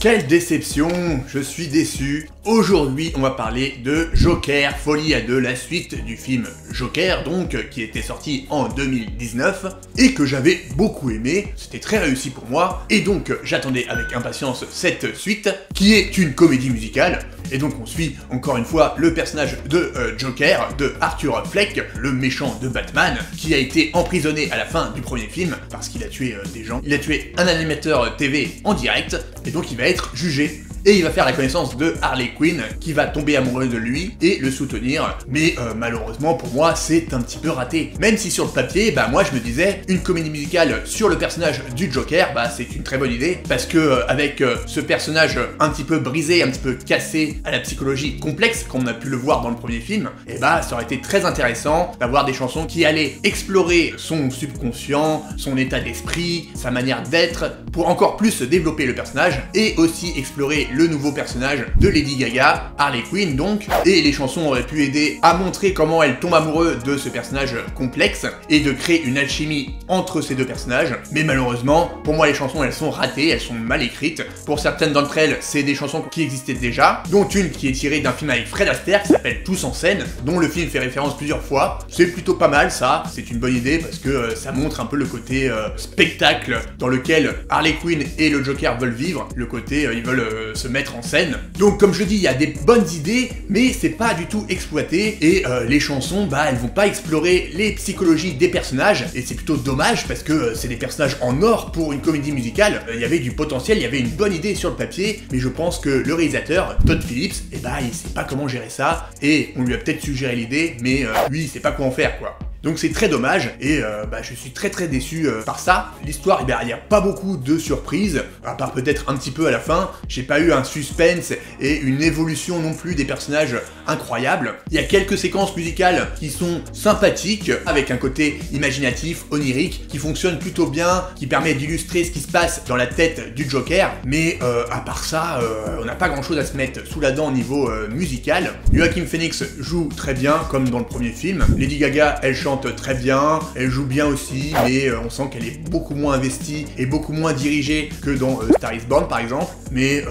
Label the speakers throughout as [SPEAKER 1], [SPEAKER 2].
[SPEAKER 1] Quelle déception, je suis déçu. Aujourd'hui, on va parler de Joker, Folie à deux, la suite du film Joker, donc, qui était sorti en 2019, et que j'avais beaucoup aimé, c'était très réussi pour moi, et donc j'attendais avec impatience cette suite, qui est une comédie musicale, et donc on suit encore une fois le personnage de Joker, de Arthur Fleck, le méchant de Batman, qui a été emprisonné à la fin du premier film, parce qu'il a tué des gens, il a tué un animateur TV en direct, et donc il va être jugé. Et il va faire la connaissance de Harley Quinn, qui va tomber amoureux de lui et le soutenir. Mais malheureusement, pour moi, c'est un petit peu raté. Même si sur le papier, moi je me disais, une comédie musicale sur le personnage du Joker, c'est une très bonne idée. Parce que avec ce personnage un petit peu brisé, un petit peu cassé à la psychologie complexe, comme on a pu le voir dans le premier film, ça aurait été très intéressant d'avoir des chansons qui allaient explorer son subconscient, son état d'esprit, sa manière d'être, pour encore plus développer le personnage, et aussi explorer le nouveau personnage de Lady Gaga, Harley Quinn donc, et les chansons auraient pu aider à montrer comment elle tombe amoureuse de ce personnage complexe, et de créer une alchimie entre ces deux personnages, mais malheureusement, pour moi les chansons elles sont ratées, elles sont mal écrites, pour certaines d'entre elles c'est des chansons qui existaient déjà, dont une qui est tirée d'un film avec Fred Astaire qui s'appelle Tous en scène, dont le film fait référence plusieurs fois, c'est plutôt pas mal ça, c'est une bonne idée parce que ça montre un peu le côté spectacle dans lequel Harley Quinn et le Joker veulent vivre, le côté ils veulent se mettre en scène. Donc comme je dis, il y a des bonnes idées, mais c'est pas du tout exploité, et les chansons, elles vont pas explorer les psychologies des personnages, et c'est plutôt dommage parce que c'est des personnages en or pour une comédie musicale. Il y avait du potentiel, il y avait une bonne idée sur le papier, mais je pense que le réalisateur, Todd Phillips, il sait pas comment gérer ça, et on lui a peut-être suggéré l'idée, mais lui il sait pas quoi en faire quoi. Donc c'est très dommage, et je suis très déçu par ça. L'histoire, il n'y a pas beaucoup de surprises, à part peut-être un petit peu à la fin. J'ai pas eu un suspense et une évolution non plus des personnages incroyables. Il y a quelques séquences musicales qui sont sympathiques, avec un côté imaginatif, onirique, qui fonctionne plutôt bien, qui permet d'illustrer ce qui se passe dans la tête du Joker, mais à part ça, on n'a pas grand chose à se mettre sous la dent au niveau musical. Joaquin Phoenix joue très bien, comme dans le premier film. Lady Gaga, elle chante très bien, elle joue bien aussi, mais on sent qu'elle est beaucoup moins investie et beaucoup moins dirigée que dans Star is Born par exemple. Mais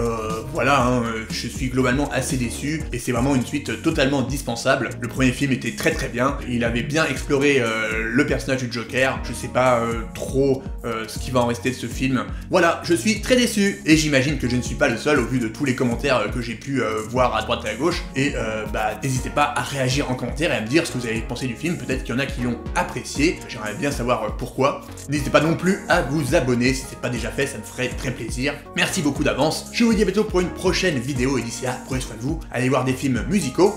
[SPEAKER 1] voilà, je suis globalement assez déçu, et c'est vraiment une suite totalement dispensable. Le premier film était très bien, il avait bien exploré le personnage du Joker, je sais pas trop ce qui va en rester de ce film. Voilà, je suis très déçu, et j'imagine que je ne suis pas le seul au vu de tous les commentaires que j'ai pu voir à droite et à gauche, et n'hésitez pas à réagir en commentaire et à me dire ce que vous avez pensé du film, peut-être qu'il y en a qui l'ont apprécié, j'aimerais bien savoir pourquoi. N'hésitez pas non plus à vous abonner si c'est pas déjà fait, ça me ferait très plaisir. Merci beaucoup d'avance, je vous dis à bientôt pour une prochaine vidéo, et d'ici là, prenez soin de vous, allez voir des films musicaux,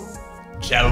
[SPEAKER 1] ciao.